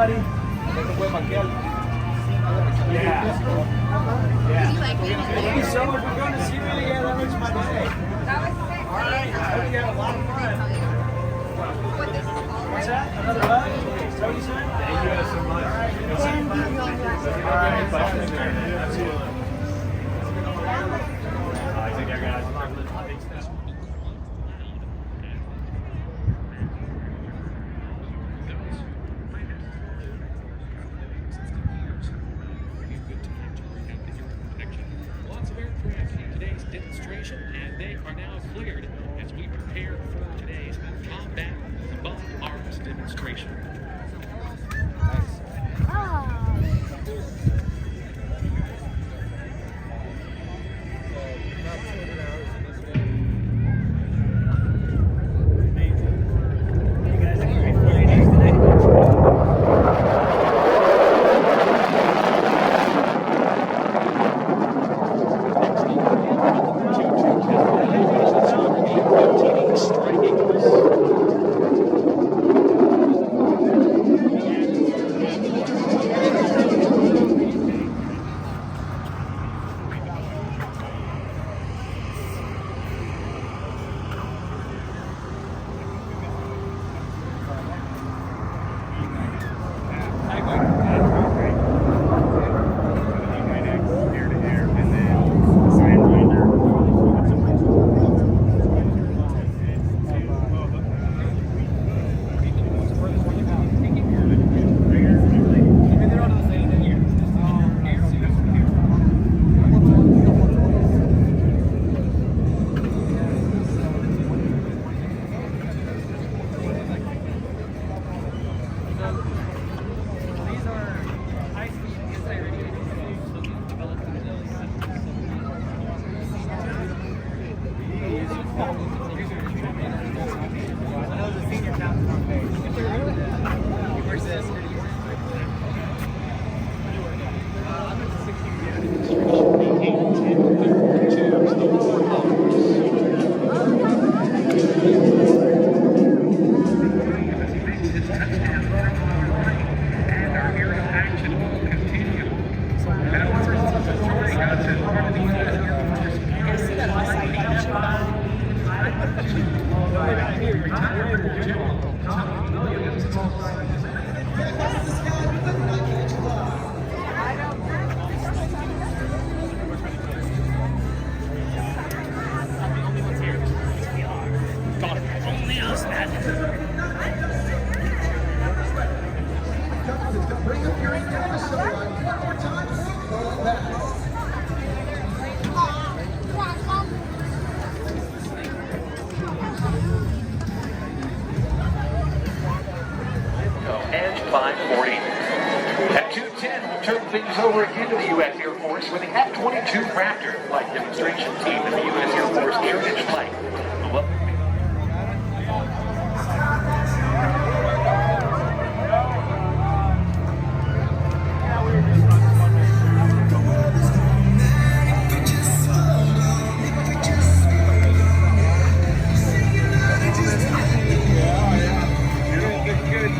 buddy. Yeah. Thank you so much for going to see me again. That makes my day. All right. I hope you had a lot of fun. What's that? Another bug? Is that what you said? Thank you guys so much. All right. Absolutely. Take care, guys. Demonstration, and they are now cleared as we prepare for today's combat bomb arms demonstration. Edge 540. At 2:10, we'll turn things over again to the U.S. Air Force with the F-22 Raptor flight demonstration team of the U.S. Air Force Heritage Flight.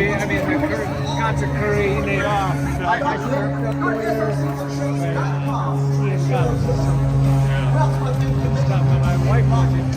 I mean, the concert curry, they off. My wife watching.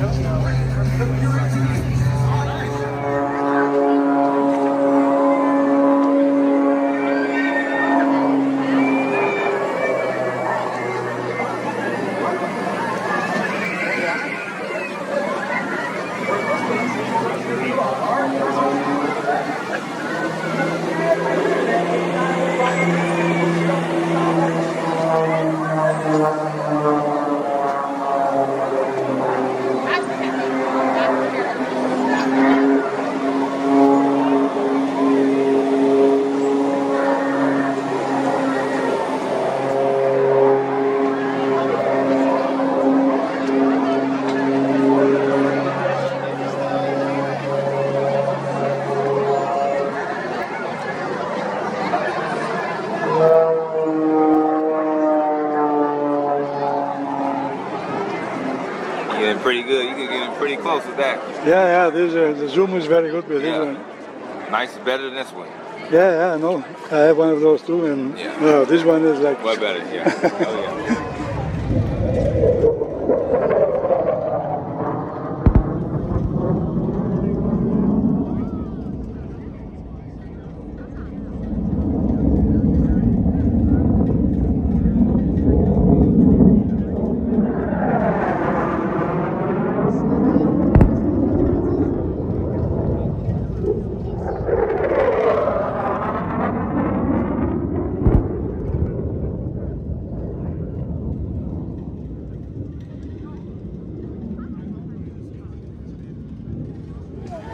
Getting pretty good. You can get pretty close with that. Yeah, the zoom is very good with this one. Nice, better than this one. Yeah, no. I have one of those too, and Yeah. this one is like. What better? Yeah. Oh, yeah.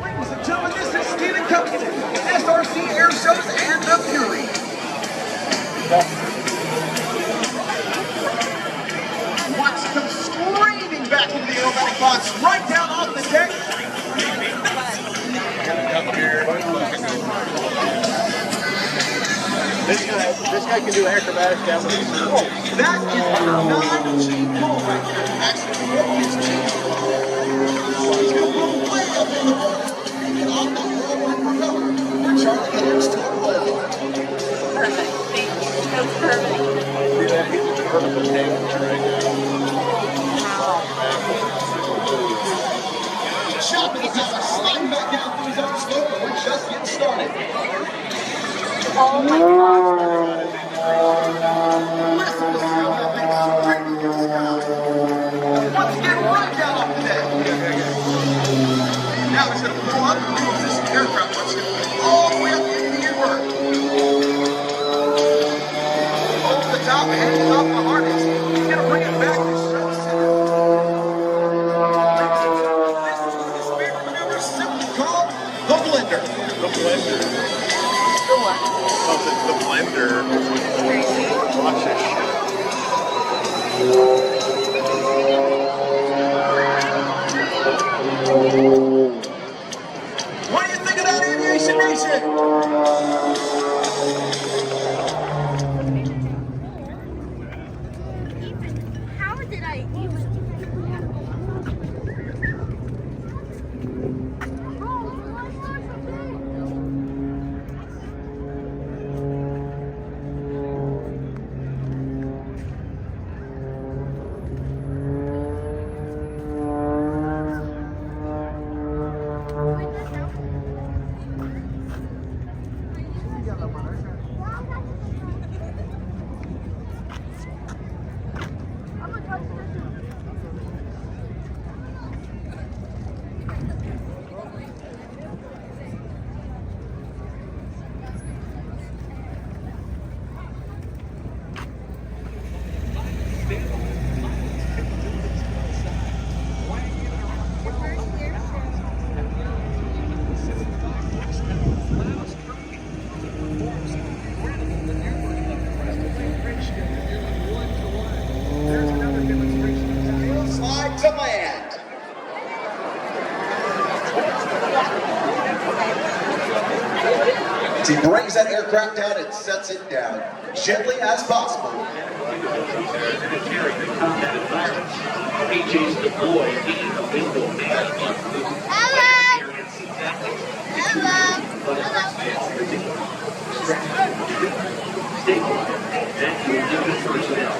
Ladies and gentlemen, this is Stephen Covington, SRC Air Shows and the Fury. Watch them screaming back into the aerobatic box, right down off the deck. This guy can do acrobatics down with his That is a non-cheap pull right there. Actually, what is cheap? To roll way up in the water, and off the whirlwind propeller, where Charlie Hilliard's to a roll. Perfect. Thank you. That's perfect. See that? He's a vertical temperature right now. Chopping is out, sliding back down through his own slope, and we're just getting started. Oh my gosh. Listen to how that thing screaming through the sky. Once again, right down off the deck. Now it's going to pull up, this aircraft is going to pull all the way up into the airwork. Over the top, hanging off the harness. He's going to bring it back to show center. This is his favorite maneuver, simply called the blender. The blender. The what? Something, the blender. Crazy. Watch this shit. What do you think of that, Aviation Nation? How did I even? Slide to land. As he brings that aircraft down and sets it down gently as possible. HA's deployed in available management. Stabilize and unit personnel.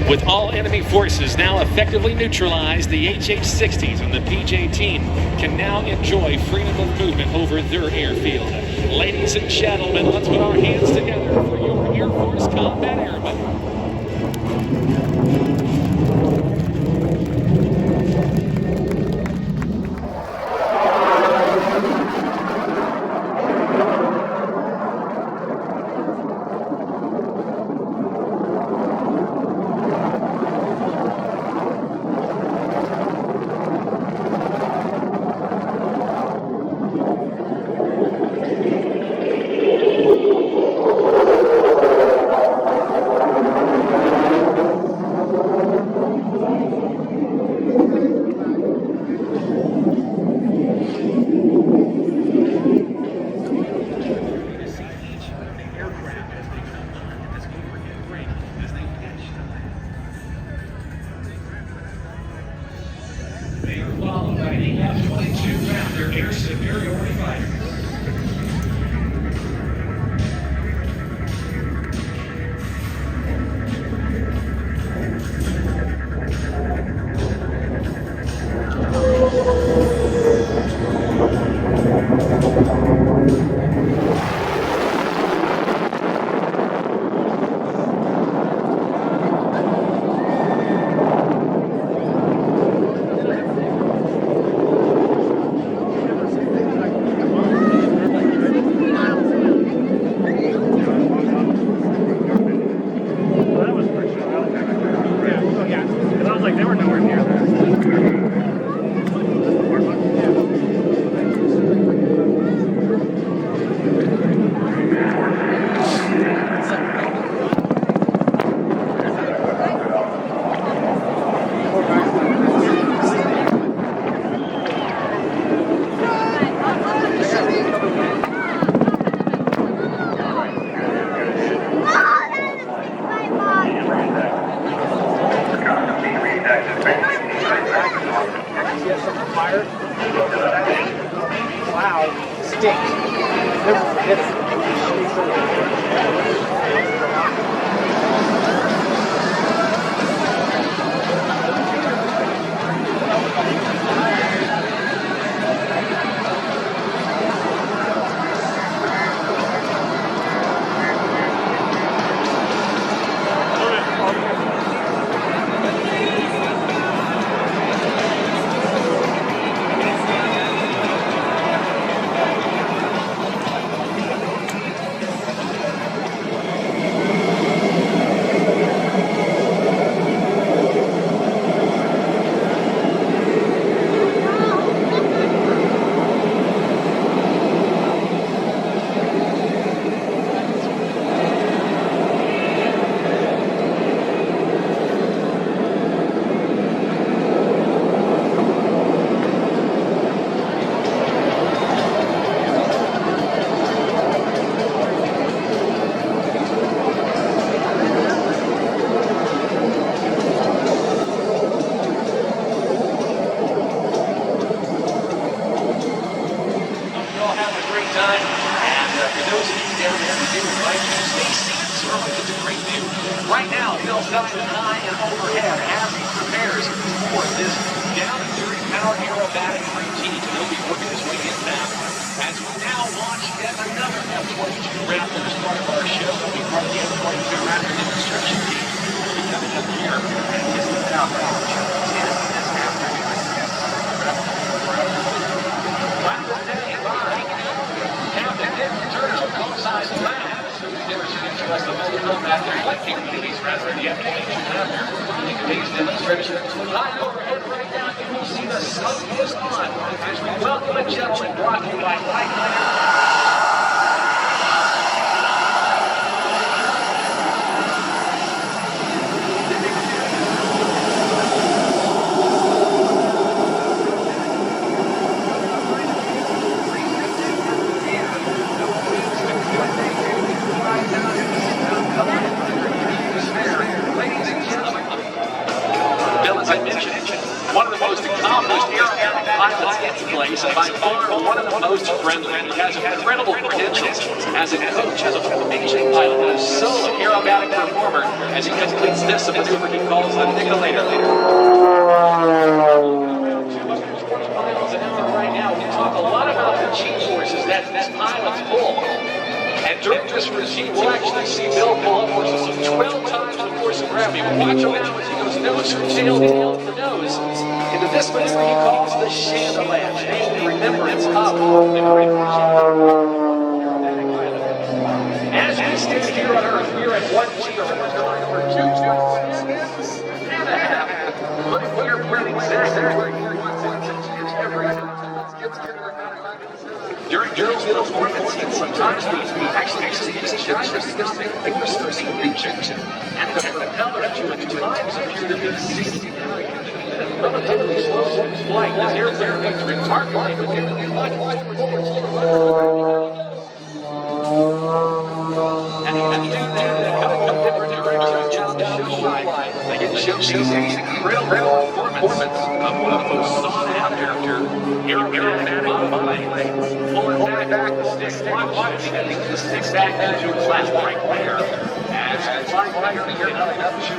With all enemy forces now effectively neutralized, the HH-60s and the PJ team can now enjoy freedom of movement over their airfield. Ladies and gentlemen, let's put our hands together for your Air Force Combat Airmen. They are followed by the F-22 Raptor air superiority fighter. Wow, stinks. Never forget it. Right now, Bill's up high and overhead as he prepares for this down and dirty power aerobatic routine. He'll be working his way inbound as we now launch yet another F-22 Raptor as part of our show. We'll be part of the F-22 Raptor demonstration team. We'll be coming up here and kiss the power launch this afternoon. Raptor Day live. Captain Dick returns with full-size labs. There's an interesting combat there. Like the F-22 Raptor. Today's demonstration. high overhead right now. You will see the sun is on as we welcome a gentleman brought to you by Light. Ladies and gentlemen, Bill, as I mentioned, one of the most accomplished aerobatic pilots in the place, and by far one of the most friendly. He has incredible credentials as a coach, as a amazing pilot, and a solo aerobatic performer as he completes this maneuver he calls the Nickelator. Right now, we talk a lot about the G-forces that pilots pull. And during this routine, we'll actually see Bill pull up forces of 12 times the force of gravity. Watch him now as he goes nose for tail, tail for nose. Into this maneuver he calls the chandelier, named in remembrance of the great as we stand here on Earth, we're at 1G, or we're going over 2 and a half. But we're running exactly where you want to every time. During little performance, sometimes we actually see these gyrations because they whisper some injection. And the propeller at times appear to be seizing relatively slow flight. This airplane makes remarkably shows these incredible performance of one of the most sought-after aerobatic monoplanes. Pulling back the stick, watch it, and the stick's back into its last right there. As the flight here coming up to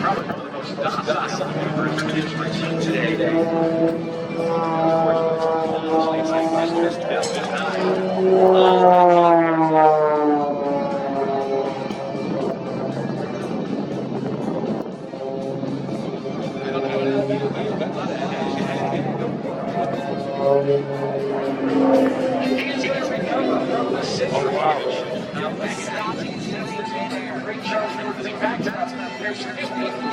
probably one of the most docile members of this routine today. There's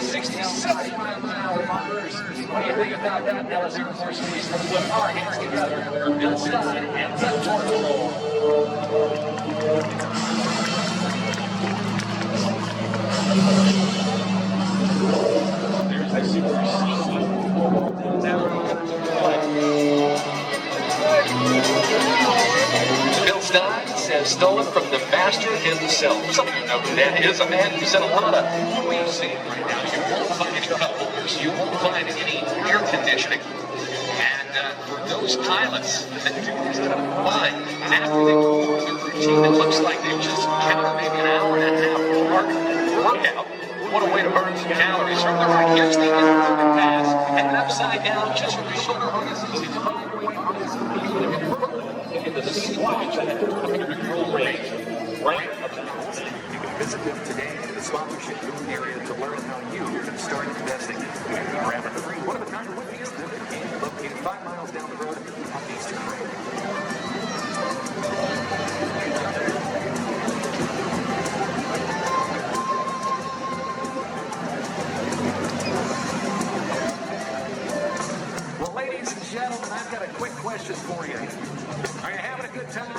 67 mile bumpers. What do you think about that, Nellis Aire Force Police? Let's put our hands together. Bill Stein and the torque roll. There's the super Bill Stein says stolen from the master himself. Some of you know who that is. A man who's in a lot of we've seen right now. You won't find any cup holders. You won't find any air conditioning. And for those pilots that do this kind of flying, after they go through their routine, it looks like they've just counted maybe an hour and a half workout. What a way to burn some calories. From the right, here's the inverted pass, and an upside down just for the shoulder harnesses. Into the squat control range. Right up to the you can visit them today in the sponsorship area to learn how you can start investing. Grab a free one-of-a-kind Whitney located 5 miles down the road on Eastern Road. Well, ladies and gentlemen, I've got a quick question for you. Are you having a good time?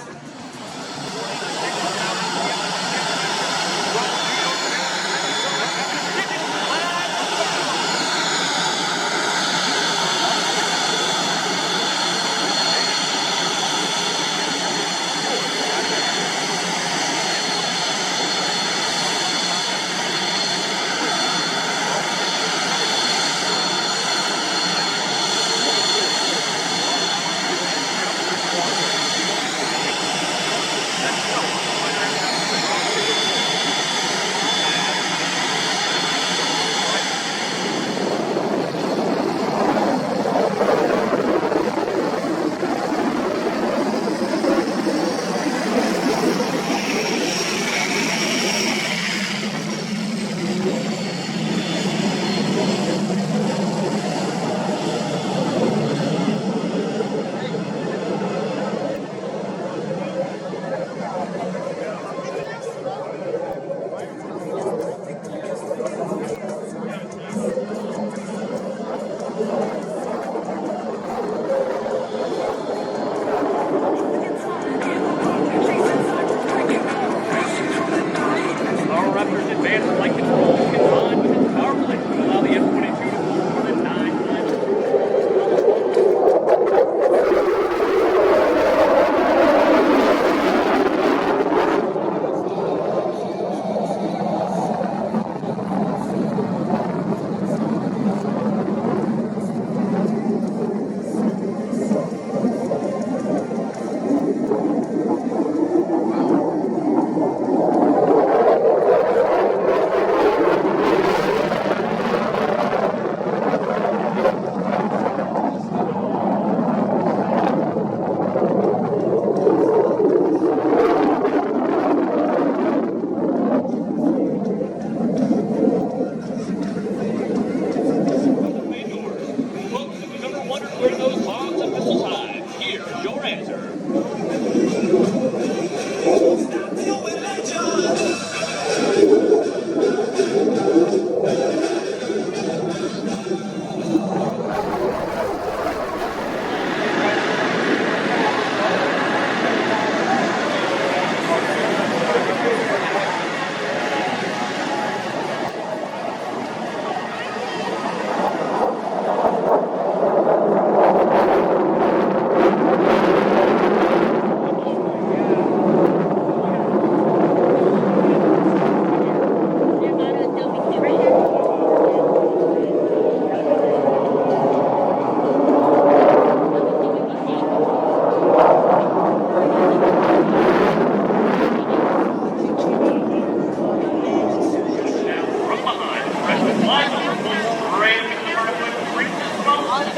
Control.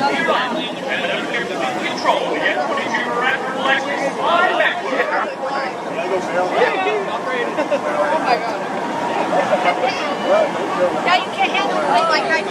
Yes, putting your rapid reflexes on back. Now you can't handle it like I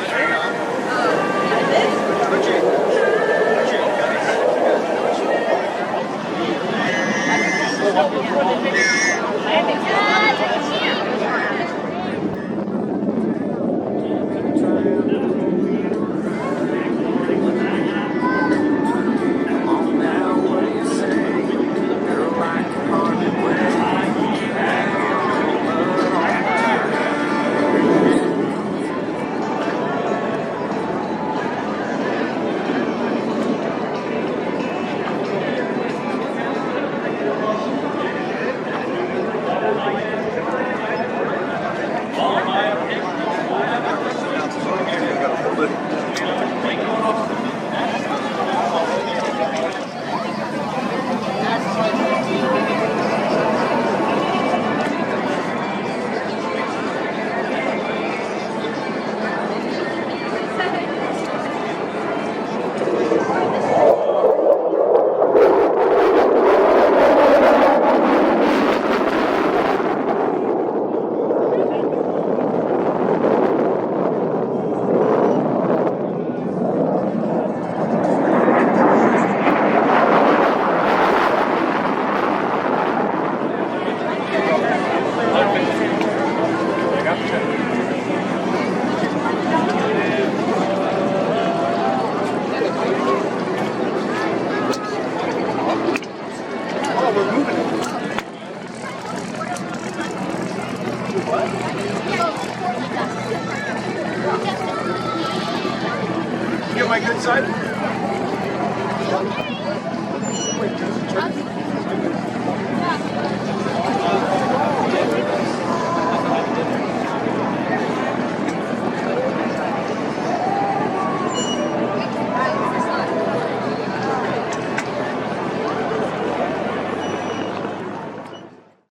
Get my good side? Okay.